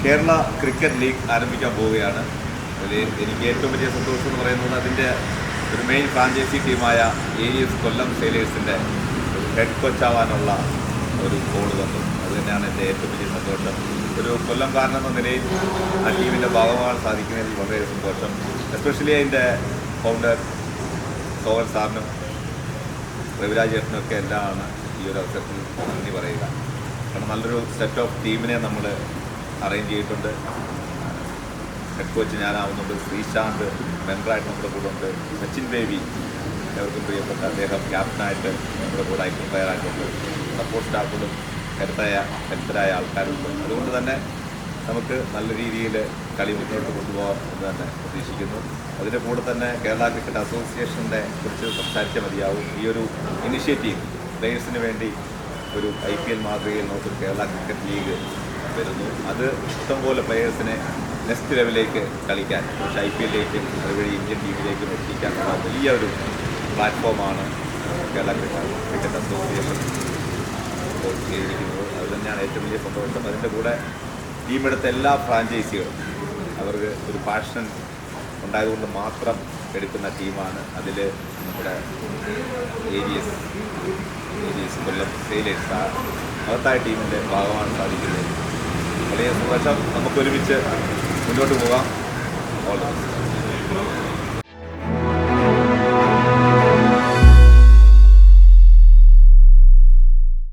Kerala cricket league ആരംഭിക്കാൻ പോവുകയാണ്. അതിൽ എനിക്ക് ഏറ്റവും വലിയ സന്തോഷം എന്ന് പറയുന്നത് അതിൻ്റെ ഒരു മെയിൻ ഫ്രാഞ്ചൈസി ടീമായ AES കൊല്ലം സെയിലേഴ്സിൻ്റെ ഹെഡ് കോച്ചാവാനുള്ള ഒരു കോൾ വന്നു. അത് തന്നെയാണ് എൻ്റെ ഏറ്റവും വലിയ സന്തോഷം. ഒരു കൊല്ലംകാരനെന്ന നിലയിൽ ആ ടീമിൻ്റെ ഭാഗമാകാൻ സാധിക്കുന്നതിൽ വളരെ സന്തോഷം. എസ്പെഷ്യലി അതിൻ്റെ ഫൗണ്ടർ സോവൻ സാറിനും രവിരാജ് ചേട്ടനൊക്കെ എല്ലാമാണ് ഈ ഒരു അവസരത്തിൽ നന്ദി പറയുക. കാരണം നല്ലൊരു സെറ്റ് ഓഫ് ടീമിനെ നമ്മൾ അറേഞ്ച് ചെയ്തിട്ടുണ്ട്. ഹെഡ് കോച്ച് ഞാനാവുന്നുണ്ട്, ശ്രീശാന്ത് മെമ്പറായിട്ട് നമ്മുടെ കൂടെ ഉണ്ട്, സച്ചിൻ ബേബി എല്ലാവർക്കും പ്രിയപ്പെട്ട അദ്ദേഹം ക്യാപ്റ്റനായിട്ട് നമ്മുടെ കൂടെ തയ്യാറായിട്ടുണ്ട്. സപ്പോർട്ട് സ്റ്റാഫുകളും കരുത്തരായ ആൾക്കാരുണ്ട്. അതുകൊണ്ട് തന്നെ നമുക്ക് നല്ല രീതിയിൽ കളി മുന്നോട്ട് കൊണ്ടുപോകാം എന്ന് തന്നെ പ്രതീക്ഷിക്കുന്നു. അതിൻ്റെ കൂടെ തന്നെ കേരള ക്രിക്കറ്റ് അസോസിയേഷൻ്റെ കുറിച്ച് സംസാരിച്ചാൽ മതിയാവും. ഈ ഒരു ഇനിഷ്യേറ്റീവ് പ്ലേയേഴ്സിന് വേണ്ടി ഒരു IPL മാതൃകയിൽ നമുക്ക് കേരള ക്രിക്കറ്റ് ലീഗ് വരുന്നു. അത് ഇഷ്ടംപോലെ പ്ലേയേഴ്സിനെ നെക്സ്റ്റ് ലെവലിലേക്ക് കളിക്കാൻ, പക്ഷേ IPL-ലേക്കും അതുവഴി ഇന്ത്യൻ ടീമിലേക്കും എത്തിക്കാനുള്ള വലിയ ഒരു പ്ലാറ്റ്ഫോമാണ് കേരള ക്രിക്കറ്റ് അസോസിയേഷൻ ചെയ്തിരിക്കുന്നത്. അത് തന്നെയാണ് ഏറ്റവും വലിയ സന്തോഷം. അതിൻ്റെ കൂടെ ടീമെടുത്ത എല്ലാ ഫ്രാഞ്ചൈസികളും അവർക്ക് ഒരു പാഷൻ ഉണ്ടായതുകൊണ്ട് മാത്രം എടുക്കുന്ന ടീമാണ്. അതിൽ നമ്മുടെ AES കൊല്ലം സെയിലേഴ്സ് മഹത്തായ ടീമിൻ്റെ ഭാഗമാണ് സാധിക്കുന്നത്. വലിയ സന്തോഷം. നമുക്കൊരുമിച്ച് മുന്നോട്ട് പോകാം. All the best.